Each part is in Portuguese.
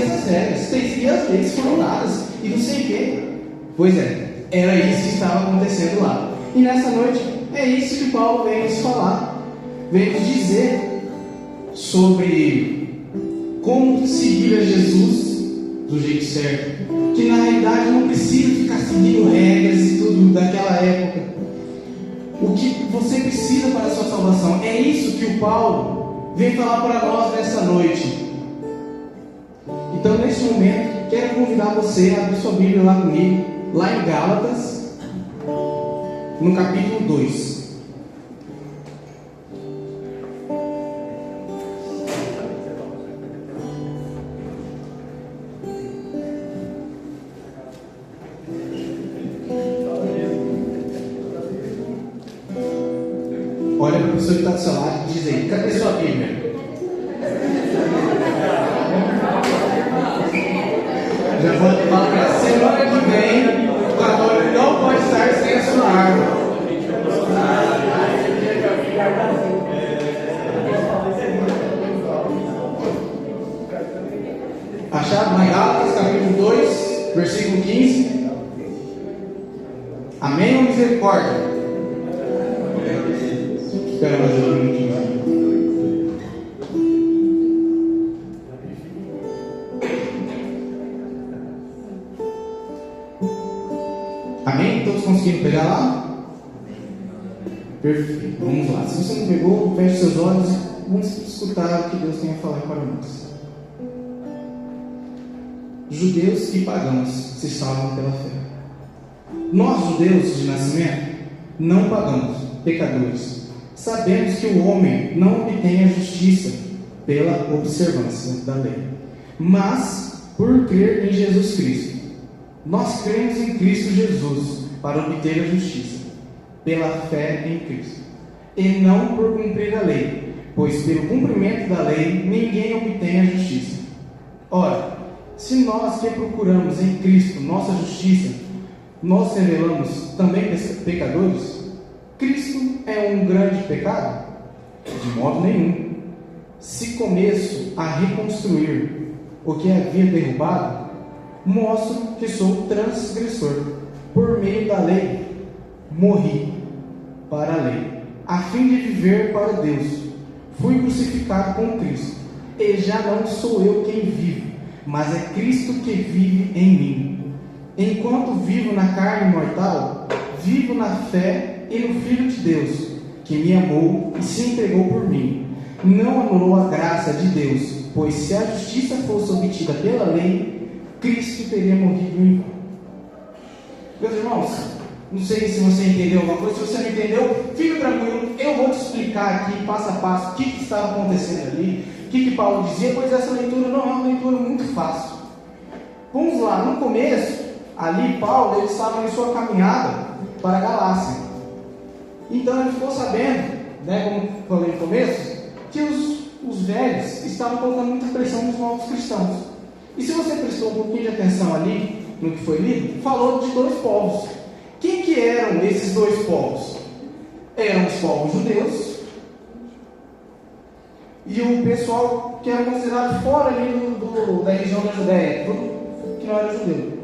obedeça as regras, tem que seguir as leis que foram dadas, e não sei o quê. Pois é, era isso que estava acontecendo lá. E nessa noite, é isso que Paulo vem nos falar, vem nos dizer sobre como seguir a Jesus do jeito certo, que na realidade não precisa ficar seguindo regras e tudo daquela época. O que você precisa para a sua salvação, é isso que o Paulo vem falar para nós nessa noite. Então, nesse momento, quero convidar você a abrir sua Bíblia lá comigo, lá em Gálatas, no capítulo 2. Olha para a pessoa que está do seu lado e diz aí: cadê sua Bíblia? Já vou falar para a semana que vem, o católico não pode estar sem a sua arma. Achado lá em Gálatas, capítulo 2, versículo 15. Amém ou misericórdia? Espera mais um minutinho. Amém? Todos conseguiram pegar lá? Perfeito. Vamos lá. Se você não pegou, feche seus olhos e vamos escutar o que Deus tem a falar para nós. Judeus e pagãos se salvam pela fé. Nós, judeus de nascimento, não pagamos, pecadores, sabemos que o homem não obtém a justiça pela observância da lei, mas por crer em Jesus Cristo. Nós cremos em Cristo Jesus para obter a justiça, pela fé em Cristo, e não por cumprir a lei, pois pelo cumprimento da lei ninguém obtém a justiça. Ora, se nós que procuramos em Cristo nossa justiça, nós revelamos também pecadores, Cristo é um grande pecado? De modo nenhum. Se começo a reconstruir o que havia derrubado, mostro que sou transgressor. Por meio da lei, morri para a lei, a fim de viver para Deus. Fui crucificado com Cristo, e já não sou eu quem vive, mas é Cristo que vive em mim. Enquanto vivo na carne mortal, vivo na fé e no Filho de Deus, que me amou e se entregou por mim. Não anulou a graça de Deus, pois se a justiça fosse obtida pela lei, Cristo teria morrido em vão. Meus irmãos, não sei se você entendeu alguma coisa. Se você não entendeu, fica tranquilo, eu vou te explicar aqui passo a passo o que estava acontecendo ali, o que Paulo dizia, pois essa leitura não é uma leitura muito fácil. Vamos lá, no começo, ali Paulo, ele estava em sua caminhada para a Galácia. Então ele ficou sabendo, como falei no começo, que os velhos estavam colocando muita pressão nos novos cristãos. E se você prestou um pouquinho de atenção ali, no que foi lido, falou de dois povos. Quem que eram esses dois povos? Eram os povos judeus e o pessoal que era considerado fora ali da região da Judéia, que não era judeu.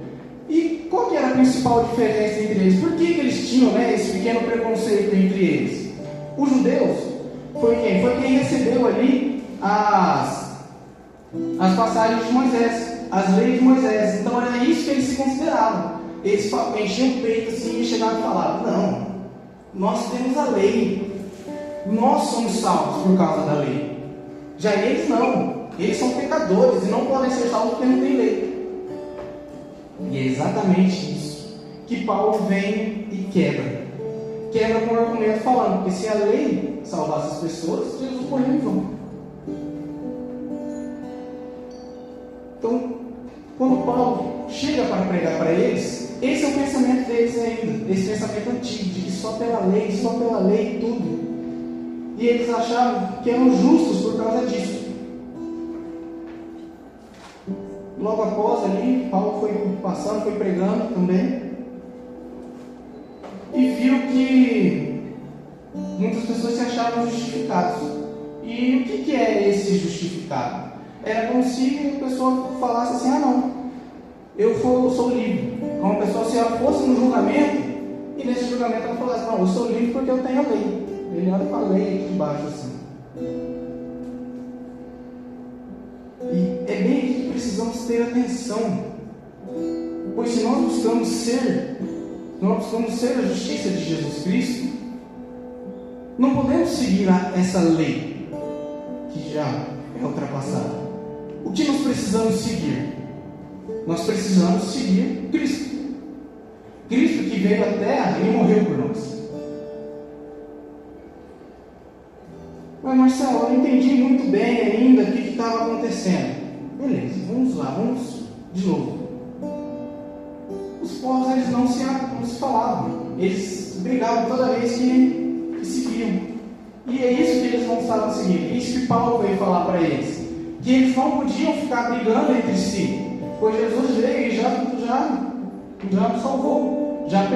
E qual que era a principal diferença entre eles? Por que eles tinham esse pequeno preconceito entre eles? Os judeus foi quem? Foi quem recebeu ali as passagens de Moisés, as leis de Moisés. Então era isso que eles se consideravam. Eles enchiam o peito assim e chegavam e falavam: não, nós temos a lei, nós somos salvos por causa da lei. Já eles não, eles são pecadores e não podem ser salvos porque não tem lei. E é exatamente isso que Paulo vem e quebra com o argumento falando que se a lei salvasse as pessoas, Jesus morreu em vão. Então, quando Paulo chega para pregar para eles, esse é o pensamento deles ainda, esse pensamento antigo, de que só pela lei e tudo. E eles achavam que eram justos por causa disso. Logo após ali, Paulo foi passando, foi pregando também, e viu que muitas pessoas se achavam justificados. E o que é esse justificado? era como se a pessoa falasse assim: ah, não, eu sou livre. Como a pessoa, se ela fosse no julgamento, e nesse julgamento ela falasse: não, eu sou livre porque eu tenho a lei. Ele olha para a lei aqui de baixo assim. E é bem aqui que precisamos ter atenção, pois se nós buscamos ser a justiça de Jesus Cristo, não podemos seguir essa lei que já é ultrapassada. O que nós precisamos seguir? Nós precisamos seguir Cristo. Cristo que veio à Terra e morreu por nós. Mas Marcelo, eu não entendi muito bem ainda o que estava acontecendo. Beleza, vamos lá, vamos de novo. Os povos, eles não se falavam. Eles brigavam toda vez que se viam. E é isso que eles não estavam seguindo. É isso que Paulo veio falar para eles. Que eles não podiam ficar brigando entre si. Pois Jesus veio e já nos salvou. Já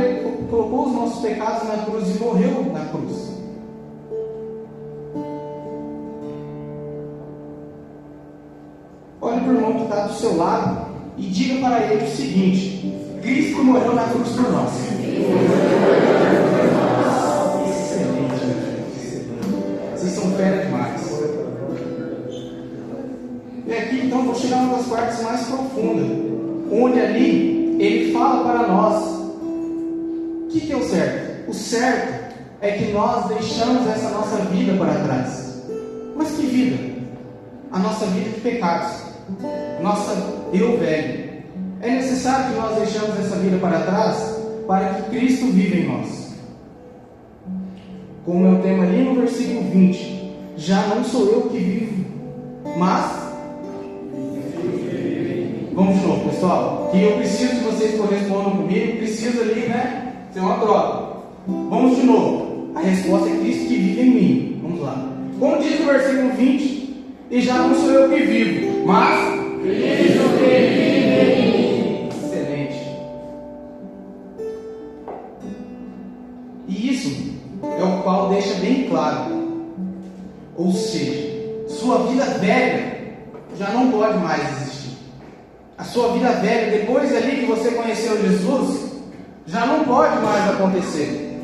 colocou os nossos pecados na cruz e morreu na cruz. Olhe para o irmão que está do seu lado e diga para ele o seguinte: Cristo morreu na cruz por nós. Excelente. Vocês são fera demais. E aqui então vou chegar a uma das partes mais profundas, onde ali ele fala para nós o que é o certo. O certo é que nós deixamos essa nossa vida para trás. Mas que vida? A nossa vida de pecados. Nossa eu velho. É necessário que nós deixemos essa vida para trás para que Cristo viva em nós. Como é o tema ali no versículo 20: já não sou eu que vivo, mas vamos de novo, pessoal, que eu preciso que vocês correspondam comigo. Preciso ali, né, ser uma troca. Vamos de novo. A resposta é Cristo que vive em mim. Vamos lá. Como diz o versículo 20: e já não sou eu que vivo, mas Cristo que vive em mim. Excelente. E isso é o qual deixa bem claro. Ou seja, sua vida velha já não pode mais existir. A sua vida velha, depois ali que você conheceu Jesus, já não pode mais acontecer.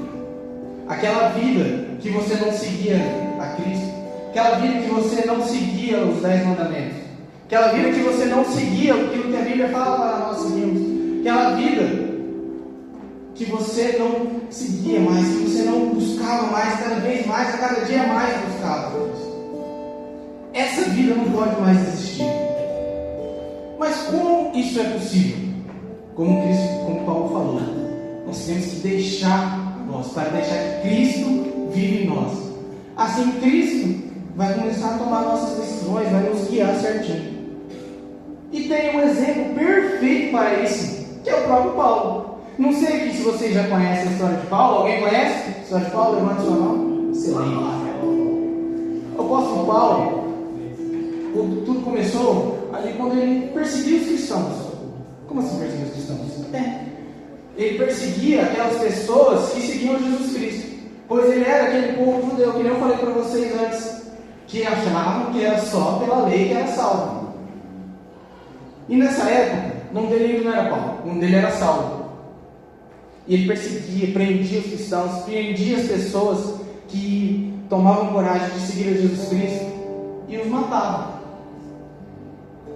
Aquela vida que você não seguia a Cristo, aquela vida que você não seguia os 10 mandamentos, aquela vida que você não seguia aquilo que a Bíblia fala para nós seguirmos, aquela vida que você não seguia mais, que você não buscava mais, cada vez mais, a cada dia mais buscava Deus. Essa vida não pode mais existir. Mas como isso é possível? Como Paulo falou, nós temos que deixar para deixar que Cristo vive em nós. Assim Cristo vai começar a tomar nossas decisões, vai nos guiar certinho. E tem um exemplo perfeito para isso, que é o próprio Paulo. Não sei aqui se vocês já conhecem a história de Paulo. Alguém conhece a história de Paulo? Levante sua mão. Excelente. O apóstolo Paulo, tudo começou ali quando ele perseguia os cristãos. Como assim perseguia os cristãos? Ele perseguia aquelas pessoas que seguiam Jesus Cristo, pois ele era aquele povo judeu, que nem eu falei para vocês antes, que achavam que era só pela lei que era salvo. E nessa época, o nome dele não era Paulo, o nome dele era Saulo. E ele perseguia, prendia os cristãos, prendia as pessoas que tomavam coragem de seguir a Jesus Cristo e os matava.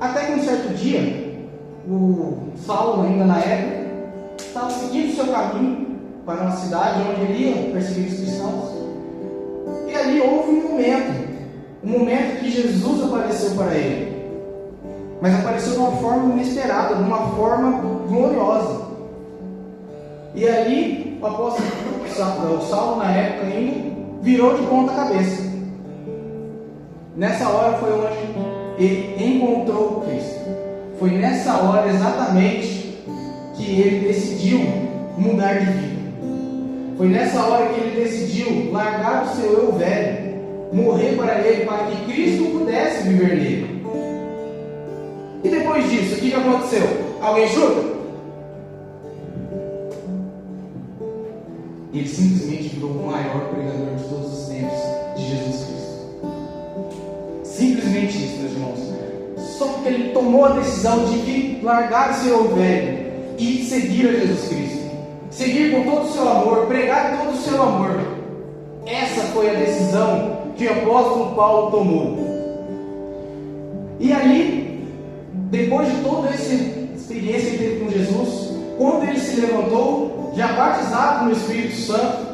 Até que um certo dia, o Saulo, ainda na época, estava seguindo o seu caminho para uma cidade onde ele ia perseguir os cristãos. E ali houve um momento que Jesus apareceu para ele. Mas apareceu de uma forma inesperada, de uma forma gloriosa. E ali o apóstolo Saulo, na época ainda, virou de ponta cabeça. Nessa hora foi onde ele encontrou Cristo. Foi nessa hora exatamente que ele decidiu mudar de vida. Foi nessa hora que ele decidiu largar o seu eu velho, morrer para ele, para que Cristo pudesse viver nele. E depois disso, o que aconteceu? Alguém chuta? Ele simplesmente virou o maior pregador de todos os tempos de Jesus Cristo. Simplesmente isso, meus irmãos. só porque ele tomou a decisão de largar o seu velho e seguir a Jesus Cristo. Seguir com todo o seu amor, pregar todo o seu amor. Essa foi a decisão que o apóstolo Paulo tomou. E aí, depois de toda essa experiência que teve com Jesus, quando ele se levantou, já batizado no Espírito Santo,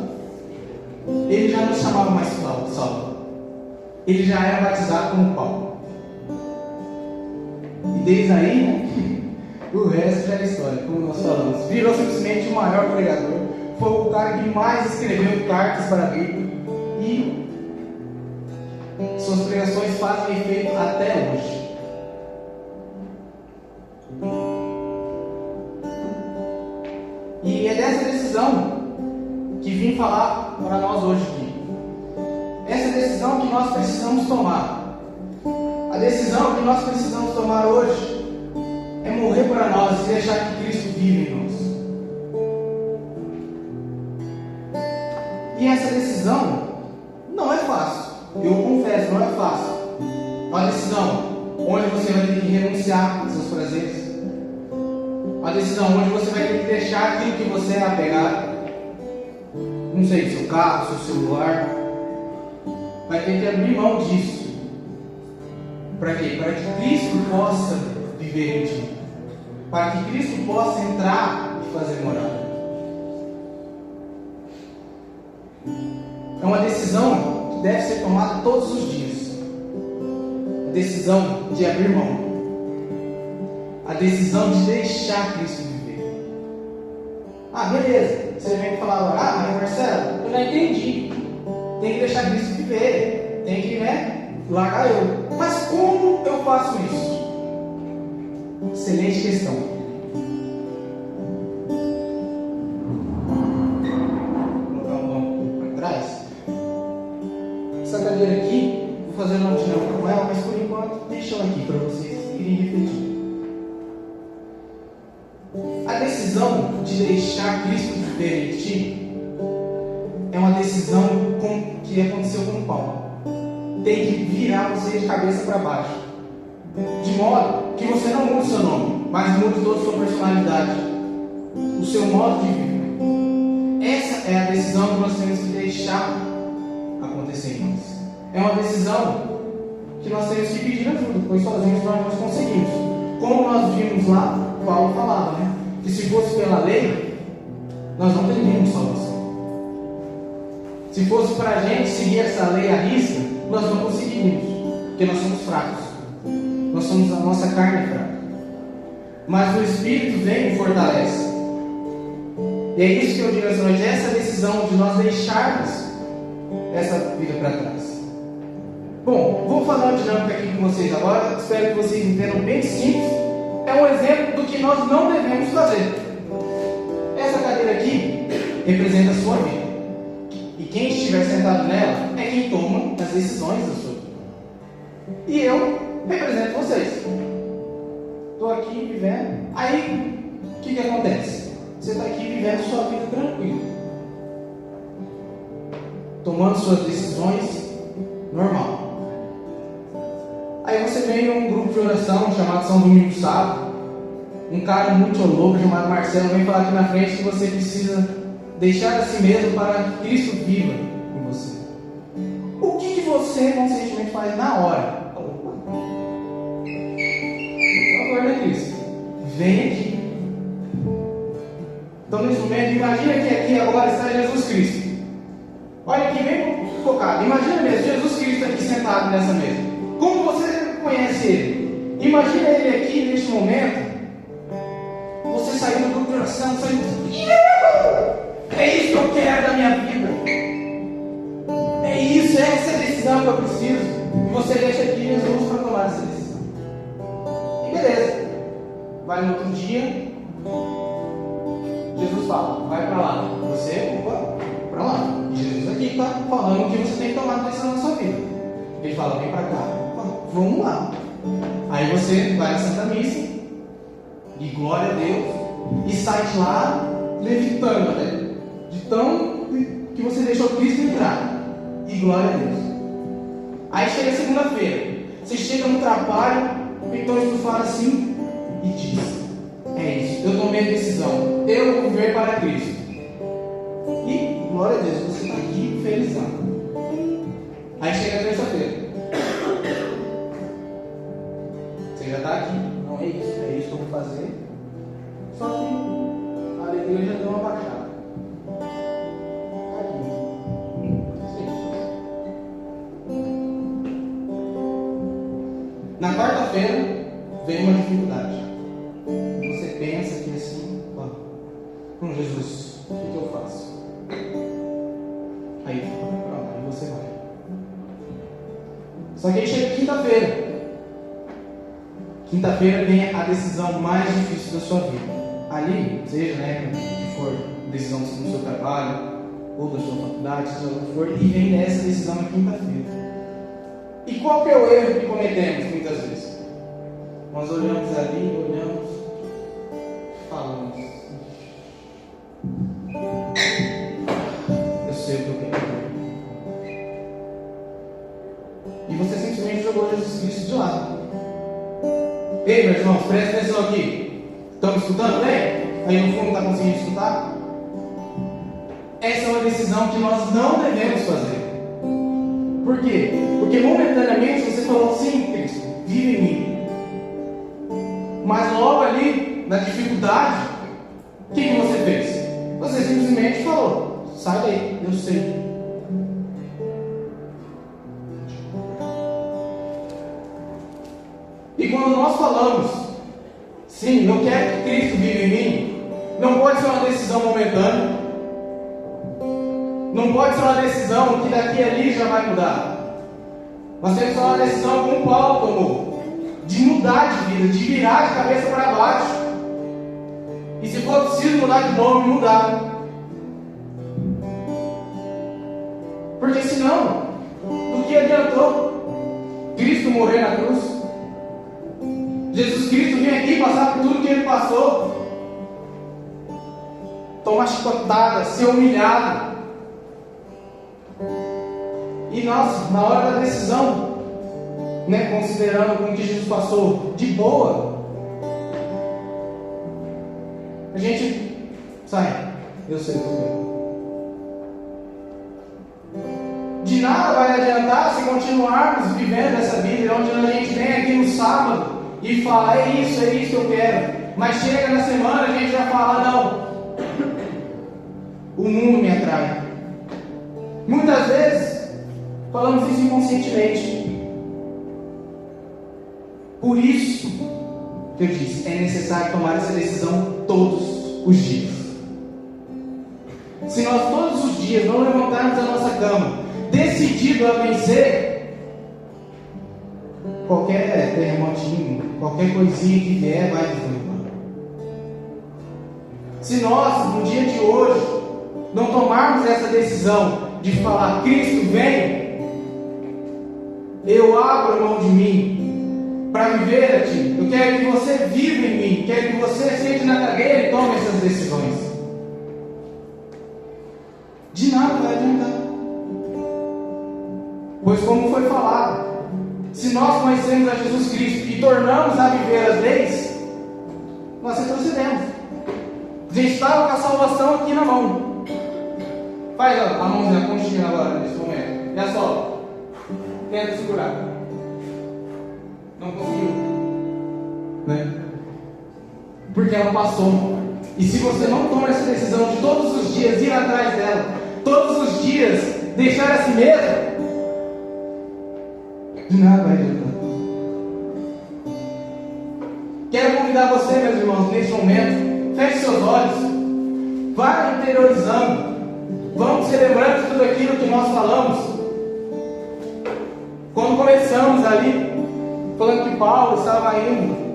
ele já não chamava mais Saulo. Ele já era batizado como Paulo. E desde aí, né, o resto já é história, como nós falamos. Virou simplesmente o maior pregador. Foi o cara que mais escreveu cartas para a Bíblia. E suas pregações fazem efeito até hoje. E é dessa decisão que vim falar para nós hoje aqui. Essa decisão que nós precisamos tomar. A decisão que nós precisamos tomar hoje é morrer para nós e deixar que Cristo vive em nós. E essa decisão não é fácil. Eu confesso, não é fácil. É uma decisão onde você vai ter que renunciar aos seus prazeres. Uma decisão onde você vai ter que deixar aquilo que você é apegado. Não sei, seu carro, seu celular. Vai ter que abrir mão disso. Para quê? Para que Cristo possa viver em ti. Para que Cristo possa entrar e fazer morada. É uma decisão que deve ser tomada todos os dias. A decisão de abrir mão. A decisão de deixar Cristo viver. Ah, beleza. Você vem falar agora, mas Marcelo, eu já entendi. Tem que deixar Cristo viver. Tem que, largar eu. Mas como eu faço isso? Excelente questão. Vou colocar um banco para trás. Essa cadeira aqui, vou fazer uma dinâmica com ela, mas por enquanto, deixa ela aqui para vocês irem refletir. A decisão de deixar Cristo viver em ti é uma decisão que aconteceu com Paulo. Tem que virar você de cabeça para baixo, de modo que você não mude o seu nome, mas mude toda a sua personalidade, o seu modo de viver. Essa é a decisão que nós temos que deixar acontecer em nós. É uma decisão que nós temos que pedir ajuda, pois sozinhos nós não conseguimos. Como nós vimos lá, Paulo falava, que se fosse pela lei, nós não teríamos salvação. Se fosse para a gente seguir essa lei à risca, nós não conseguiríamos, porque nós somos fracos. A nossa carne é fraca. Mas o Espírito vem e fortalece. E é isso que eu digo essa noite, essa decisão de nós deixarmos essa vida para trás. Bom, vou fazer uma dinâmica aqui com vocês agora, espero que vocês entendam bem simples. É um exemplo do que nós não devemos fazer. Essa cadeira aqui representa a sua vida. E quem estiver sentado nela é quem toma as decisões da sua vida. E eu represento vocês. Estou aqui vivendo. Aí, o que acontece? Você está aqui vivendo sua vida tranquila. Tomando suas decisões normal. Aí você vem em um grupo de oração chamado São Domingo Sábado. Um cara muito louco chamado Marcelo vem falar aqui na frente que você precisa deixar a si mesmo para que Cristo viva em você. O que você conscientemente faz na hora? Por favor, Cristo, vem aqui. Então, nesse momento, imagina que aqui agora está Jesus Cristo. Olha aqui, bem focado. Imagina mesmo Jesus Cristo aqui sentado nessa mesa. Como você conhece Ele? Imagina Ele aqui neste momento. Você saiu do grupo de oração, saiu. É isso que eu quero da minha vida. É isso, essa é a decisão que eu preciso. E você deixa aqui Jesus para tomar essa decisão. E beleza. Vai no outro dia. Jesus fala, vai para lá. Você, para lá. E Jesus aqui está falando que você tem que tomar decisão na sua vida. Ele fala, vem para cá. Vamos lá. Aí você vai na Santa Missa. E glória a Deus. E sai de lá levitando, né? De tão que você deixou Cristo entrar. E glória a Deus. Aí chega segunda-feira. Você chega no trabalho, Então Jesus fala assim e diz: é isso, eu tomei a decisão, eu vou viver para Cristo. E, glória a Deus, você está aqui felizão. Aí chega a terça-feira. Você já está aqui. Não é isso que eu vou fazer. Só que a alegria já deu uma baixada. Na quarta-feira vem uma dificuldade. Você pensa que assim, com Jesus, o que eu faço? Aí pronto, aí você vai. Só que aí chega quinta-feira. Quinta-feira vem a decisão mais difícil da sua vida. Ali, seja, que for decisão do seu trabalho, ou da sua faculdade, seja o que for, e vem essa decisão na quinta-feira. E qual que é o erro que cometemos muitas vezes? Nós olhamos ali, falamos: eu sei o que eu quero. E você simplesmente jogou Jesus Cristo de lado. Ei, meus irmãos, presta atenção aqui. Estão me escutando bem? Aí no fundo está conseguindo escutar? Essa é uma decisão que nós não devemos fazer. Por quê? Porque momentaneamente você falou: sim, Cristo, vive em mim. Mas logo ali, na dificuldade, o que você fez? Você simplesmente falou: sai daí, eu sei. E quando nós falamos: sim, eu quero que Cristo viva em mim, não pode ser uma decisão momentânea. Não pode ser uma decisão que daqui a ali já vai mudar. Nós temos que tomar uma decisão como Paulo tomou, de mudar de vida, de virar de cabeça para baixo. E se for preciso mudar de nome, mudar. Porque senão, do que adiantou Cristo morrer na cruz? Jesus Cristo vinha aqui passar por tudo que Ele passou, tomar chicotada, ser humilhado. E nós, na hora da decisão, considerando com o que Jesus passou de boa, a gente sai, eu sei o que eu quero. De nada vai adiantar se continuarmos vivendo essa vida onde a gente vem aqui no sábado e fala: é isso que eu quero. Mas chega na semana a gente já fala: não, o mundo me atrai. Muitas vezes falamos isso inconscientemente. Por isso que eu disse, é necessário tomar essa decisão todos os dias. Se nós todos os dias não levantarmos a nossa cama decidido a vencer, qualquer terremotinho, qualquer coisinha que vier vai nos levar. Se nós, no dia de hoje, não tomarmos essa decisão de falar: Cristo, vem, eu abro mão de mim para viver a Ti, eu quero que você viva em mim, quero que você sente na cadeira e tome essas decisões, de nada vai adiantar. Pois, como foi falado, se nós conhecemos a Jesus Cristo e tornamos a viver as leis, nós retrocedemos. A gente estava com a salvação aqui na mão. Faz a mãozinha, a conchinha agora, nesse momento. E a sola. Tenta segurar. Não conseguiu. Porque ela passou. E se você não toma essa decisão de todos os dias ir atrás dela, todos os dias deixar a si mesmo, de nada vai adiantar. Quero convidar você, meus irmãos, nesse momento, feche seus olhos, vá interiorizando, vamos se lembrando de tudo aquilo que nós falamos. Quando começamos ali, falando que Paulo estava indo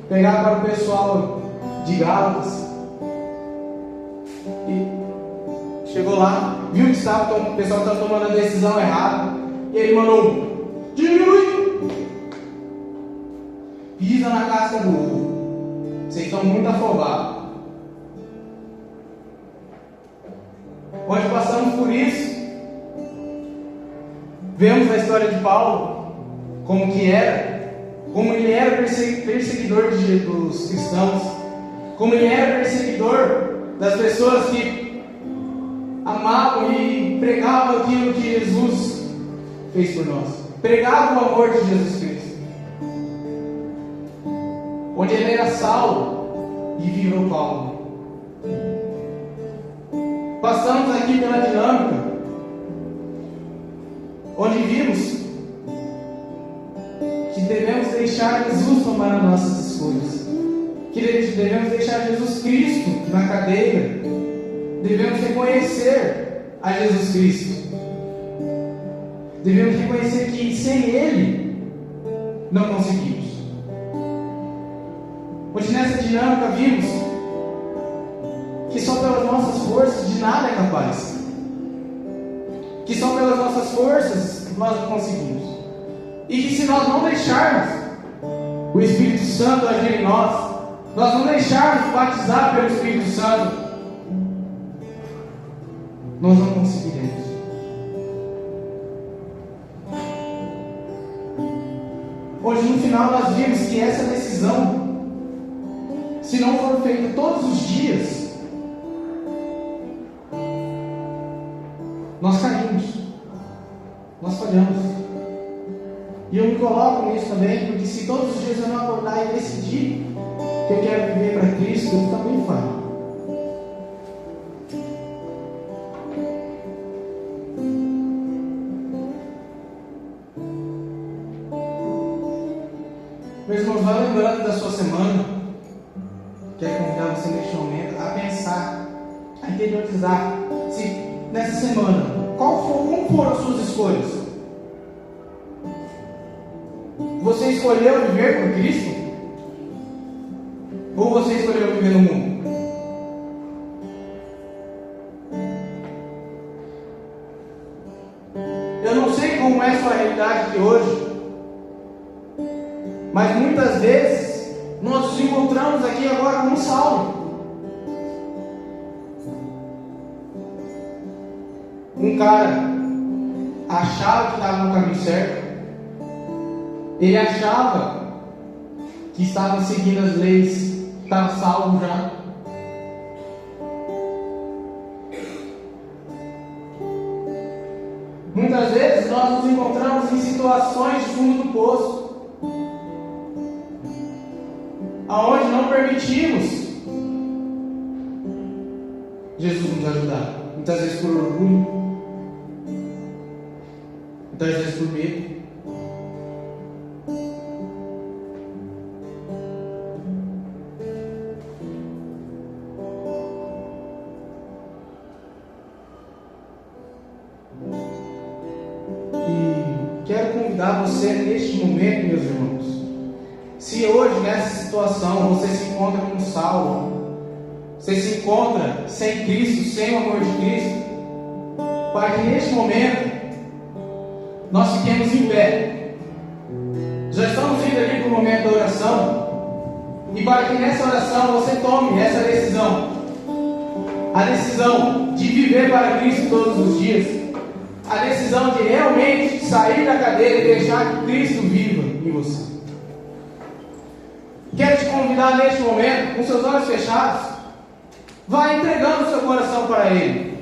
pegar para o pessoal de Gálatas, e chegou lá, viu que o pessoal estava tomando a decisão errada, e ele mandou: diminui, pisa na casca do ovo, vocês estão muito afobados. Onde passamos por isso, vemos a história de Paulo, como que era, como ele era perseguidor dos cristãos, como ele era perseguidor das pessoas que amavam e pregavam aquilo que Jesus fez por nós, pregavam o amor de Jesus Cristo, onde ele era Saulo e virou Paulo. Passamos aqui pela dinâmica, onde vimos que devemos deixar Jesus tomar as nossas escolhas, que devemos deixar Jesus Cristo na cadeira, devemos reconhecer a Jesus Cristo, devemos reconhecer que sem Ele não conseguimos. Hoje nessa dinâmica vimos que só pelas nossas forças de nada é capaz, que só pelas nossas forças nós não conseguimos, e que se nós não deixarmos o Espírito Santo agir em nós não deixarmos batizar pelo Espírito Santo, nós não conseguiremos. Hoje no final nós vimos que essa decisão, se não for feita todos os dias, nós caímos, nós falhamos. E eu me coloco nisso também, porque se todos os dias eu não acordar e decidir que eu quero viver para Cristo, eu também falho. Meus irmãos, vá lembrando da sua semana. Quero convidar você neste momento a pensar, a interiorizar. Se nessa semana, como foram as suas escolhas? Você escolheu viver por Cristo? Ou você escolheu viver no mundo? Eu não sei como é a sua realidade aqui hoje, mas muitas vezes nós nos encontramos aqui agora como Saulo, um cara achava que estava no caminho certo, ele achava que estava seguindo as leis, estava salvo já. Muitas vezes nós nos encontramos em situações de fundo do poço, aonde não permitimos Jesus nos ajudar. Muitas vezes por orgulho, muitas vezes por medo. Quero convidar você neste momento, meus irmãos. Se hoje nessa situação você se encontra como Saulo, você se encontra sem Cristo, sem o amor de Cristo, para que neste momento nós fiquemos em pé. Já estamos indo ali para o momento da oração, e para que nessa oração você tome essa decisão, a decisão de viver para Cristo todos os dias, a decisão de realmente sair da cadeira e deixar que Cristo viva em você. Quero te convidar neste momento, com seus olhos fechados, vá entregando o seu coração para Ele.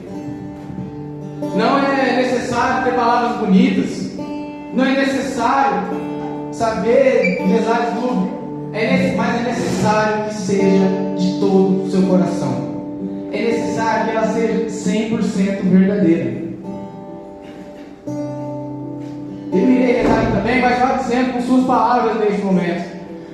Não é necessário ter palavras bonitas, não é necessário saber rezar de tudo, mas é necessário que seja de todo o seu coração. É necessário que ela seja 100% verdadeira. Eu irei rezar também, mas vá dizendo com suas palavras neste momento: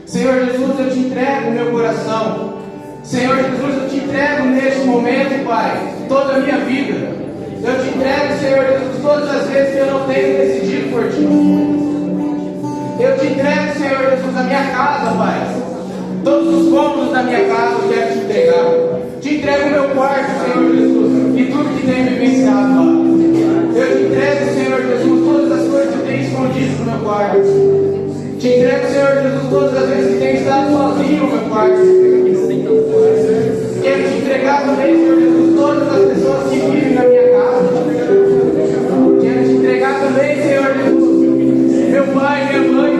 Senhor Jesus, eu te entrego o meu coração. Senhor Jesus, eu te entrego neste momento, Pai, toda a minha vida. Eu te entrego, Senhor Jesus, todas as vezes que eu não tenho decidido por Ti. Eu te entrego, Senhor Jesus, a minha casa, Pai. Todos os cômodos da minha casa eu quero te entregar. Te entrego o meu quarto, Senhor Jesus, e tudo que tenho vivenciado, Pai. Eu te entrego, Senhor Jesus, todas as coisas que eu tenho escondido no meu quarto. Te entrego, Senhor Jesus, todas as vezes que tenho estado sozinho no meu quarto. Quero te entregar também, Senhor Jesus, todas as pessoas que vivem na minha casa. Quero te entregar também, Senhor Jesus, meu pai, minha mãe.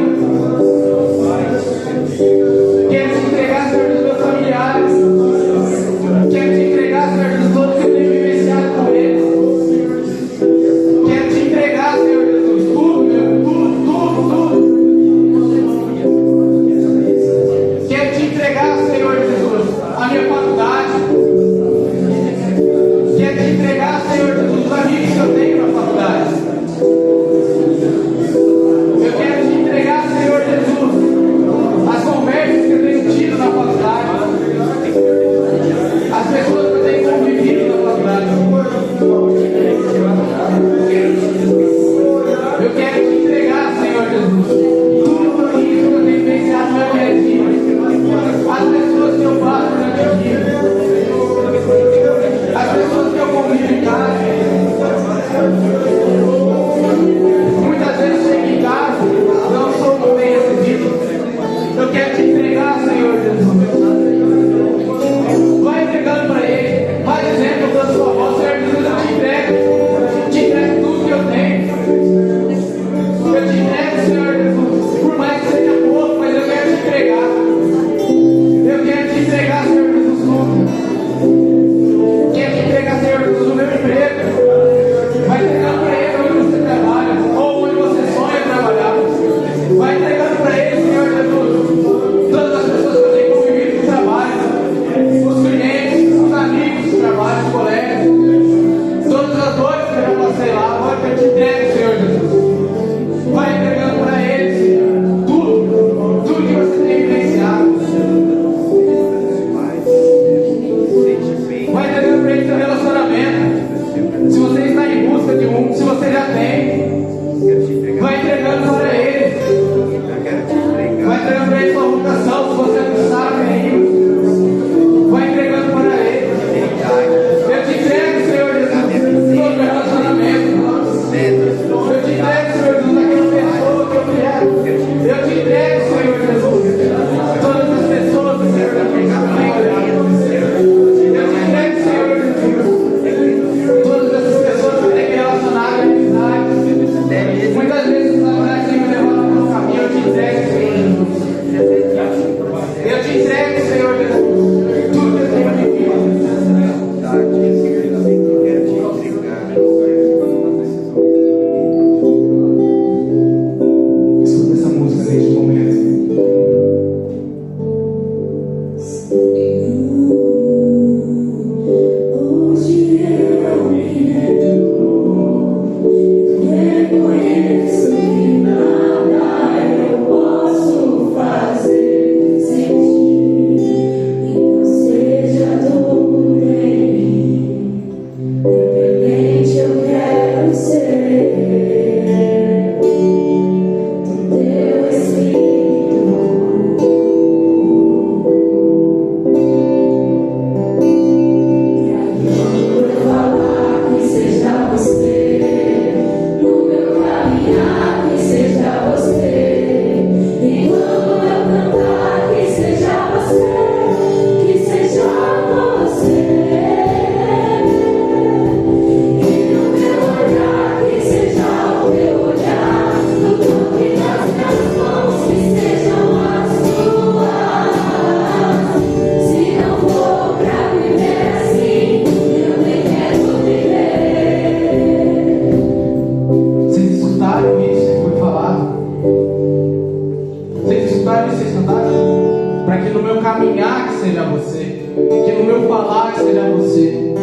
caminhar que seja você, que no meu falar que seja você.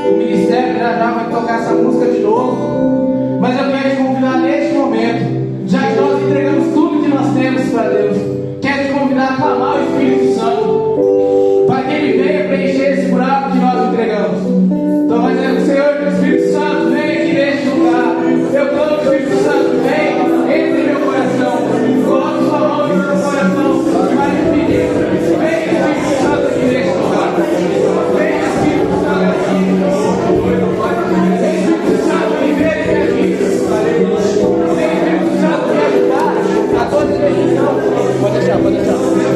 O ministério já vai tocar essa música de novo, mas eu quero te convidar neste momento, já que nós entregamos tudo que nós temos para Deus, quero te convidar a clamar o Espírito Santo, para que Ele venha preencher esse buraco que nós entregamos. Então vai dizendo: Senhor, Espírito Santo, vem aqui neste lugar. Eu clamo, Espírito Santo, vem, entre em meu coração, coloque sua mão no meu coração, e vai me pedir: vem, Espírito Santo, aqui neste lugar. Vem, Espírito Santo, aqui. Vem, Espírito Santo, me ver aqui. Vem, Espírito Santo, me ajudar a toda decisão. Pode deixar, pode deixar.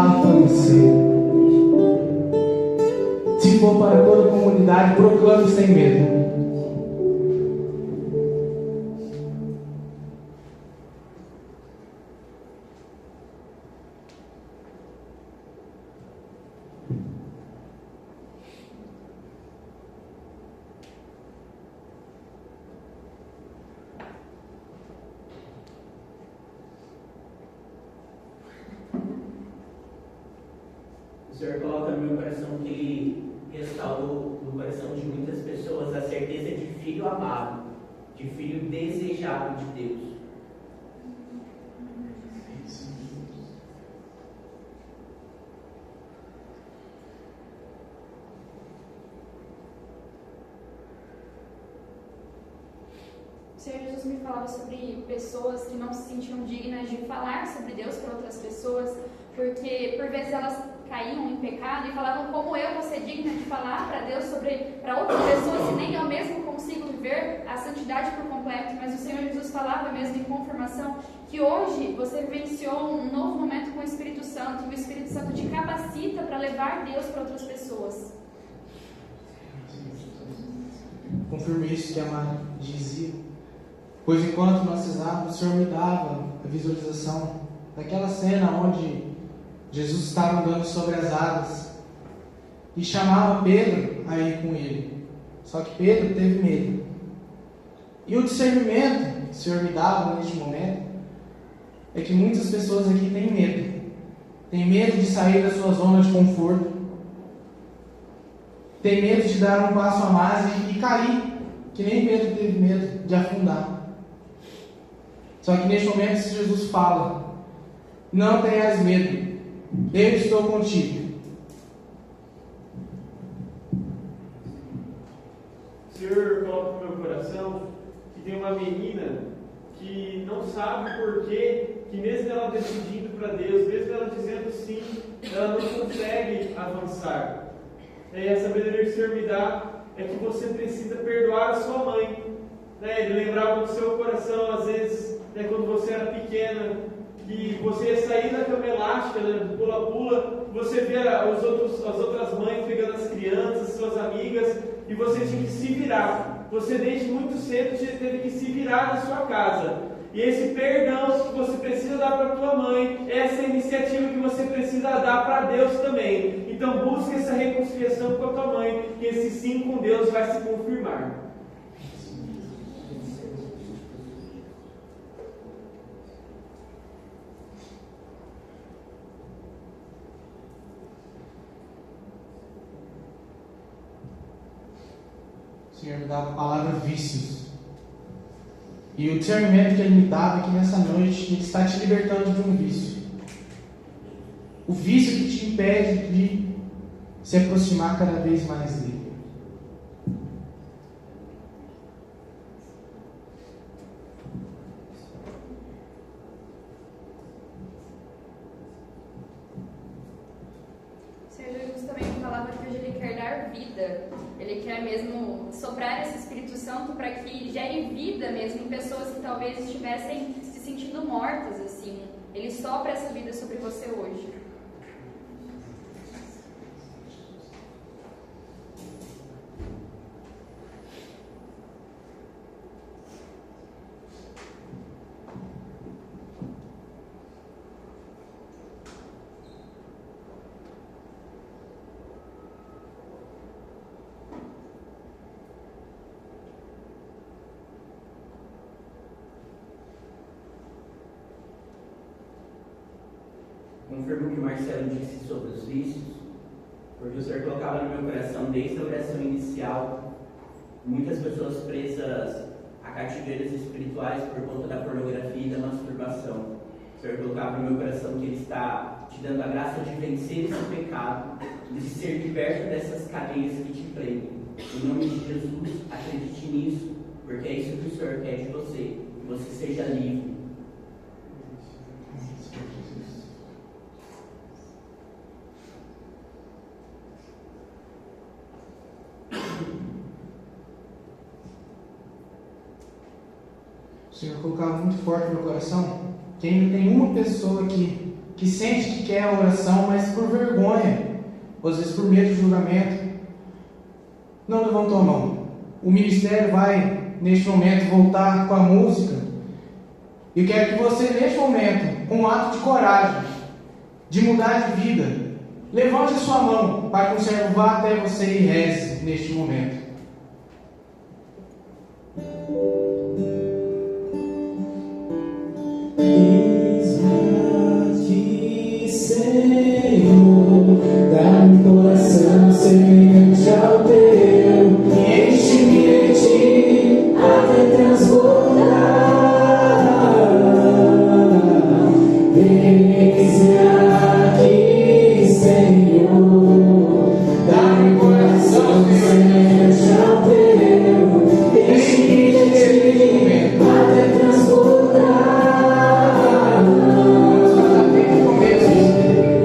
palavra para você. Se for para toda a comunidade, proclame sem medo. O Senhor coloca no meu coração que Ele restaurou no coração de muitas pessoas a certeza de filho amado, de filho desejado de Deus. O Senhor Jesus me falava sobre pessoas que não se sentiam dignas de falar sobre Deus para outras pessoas, porque por vezes elas caíam em pecado e falavam: como eu vou ser digna de falar para Deus para outras pessoas, se nem eu mesmo consigo viver a santidade por completo. Mas o Senhor Jesus falava mesmo em confirmação que hoje você vivenciou um novo momento com o Espírito Santo, e o Espírito Santo te capacita para levar Deus para outras pessoas. Confirme isso que a Mari dizia, pois enquanto nós rezávamos, o Senhor me dava a visualização daquela cena onde Jesus estava andando sobre as águas e chamava Pedro a ir com ele. Só que Pedro teve medo. E o discernimento que o Senhor me dava neste momento é que muitas pessoas aqui têm medo. Tem medo de sair da sua zona de conforto. Tem medo de dar um passo a mais e cair, que nem Pedro teve medo de afundar. Só que neste momento Jesus fala: não tenhas medo, eu estou contigo. O Senhor coloca no meu coração que tem uma menina que não sabe por quê, que mesmo ela decidindo para Deus, mesmo ela dizendo sim, ela não consegue avançar. E a sabedoria que o Senhor me dá é que você precisa perdoar a sua mãe. Ele lembrava no seu coração, às vezes, quando você era pequena, que você ia sair da cama elástica, do pula-pula, você via as outras mães pegando as crianças, suas amigas, e você tinha que se virar. Você desde muito cedo teve que se virar na sua casa. E esse perdão que você precisa dar para a tua mãe, essa iniciativa que você precisa dar para Deus também. Então busque essa reconciliação com a tua mãe, que esse sim com Deus vai se confirmar. O Senhor me dava a palavra vícios. E o discernimento que Ele me dava é que nessa noite Ele está te libertando de um vício. O vício que te impede de se aproximar cada vez mais dEle. O Senhor Jesus também me falava que hoje Ele quer dar vida. Ele quer mesmo soprar esse Espírito Santo para que gere vida mesmo em pessoas que talvez estivessem se sentindo mortas, assim. Ele sopra essa vida sobre você hoje. Confirmo o que o Marcelo disse sobre os vícios, porque o Senhor colocava no meu coração, desde a oração inicial, muitas pessoas presas a cativeiros espirituais por conta da pornografia e da masturbação. O Senhor colocava no meu coração que Ele está te dando a graça de vencer esse pecado, de ser liberto dessas cadeias que te prendem. Em nome de Jesus, acredite nisso, porque é isso que o Senhor quer de você, que você seja livre. O Senhor colocava muito forte no meu coração que ainda tem uma pessoa aqui que sente que quer a oração, mas por vergonha, ou às vezes por medo de julgamento, não levantou a mão. O ministério vai, neste momento, voltar com a música. E eu quero que você, neste momento, com um ato de coragem, de mudar de vida, levante a sua mão para que o servo vá até você e reze neste momento. Eis-me aqui, Senhor, dá-me coração semelhante ao teu, e enche-me de ti até transbordar. Eis-me aqui, Senhor, dá-me coração semelhante ao teu, enche-me de ti até transbordar.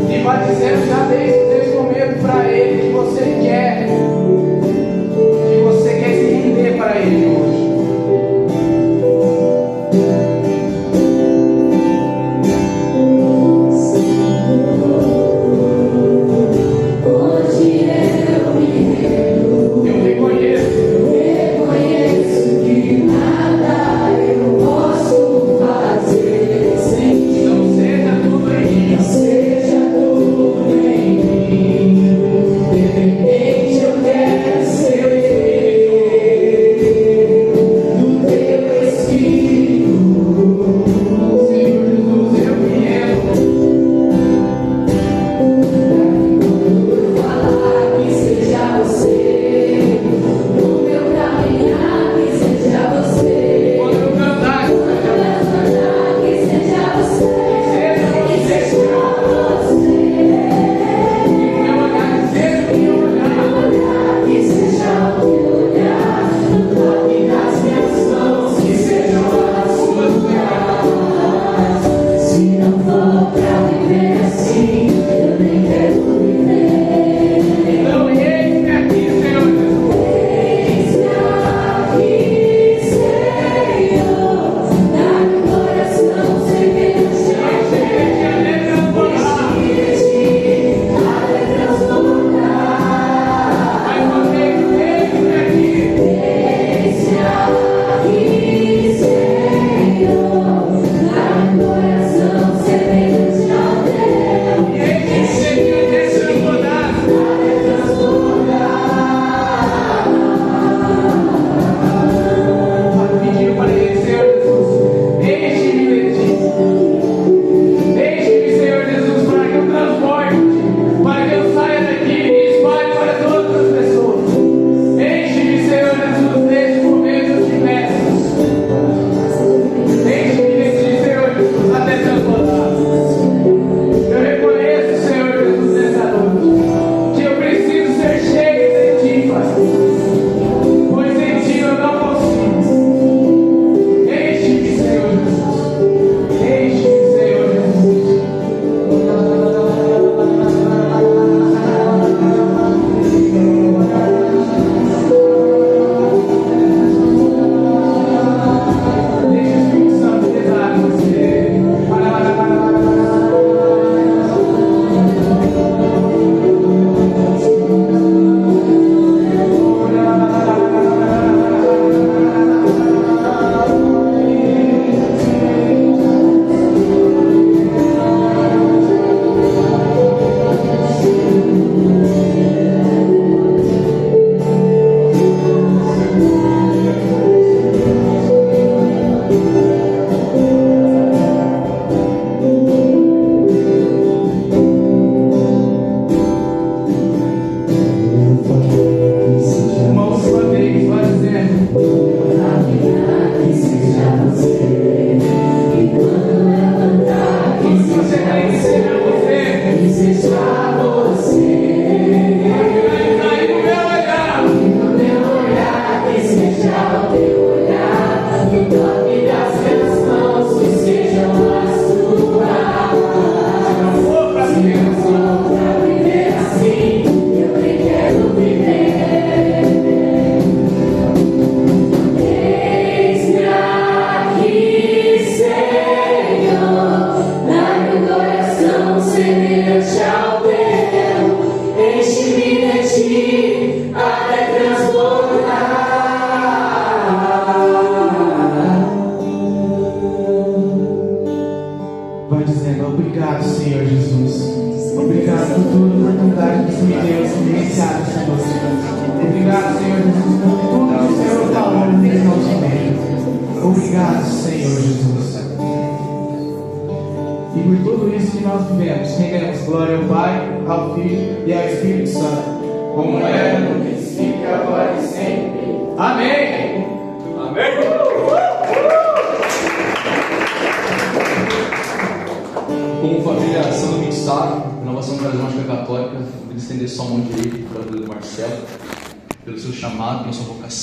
E vai dizendo já desde o momento para Ele que você quer se render para Ele hoje. Hoje eu me rendo, Eu reconheço que nada eu posso fazer sem ti. não seja tudo em mim, Seja tudo em que nós vivemos, rendemos glória ao Pai, ao Filho e ao Espírito Santo, como era no princípio, agora e sempre. Amém! Amém! Como família São Domingos Sá, Renovação Carismática Católica, eu queria estender só a mão direita para o Marcelo, pelo seu chamado, pela sua vocação.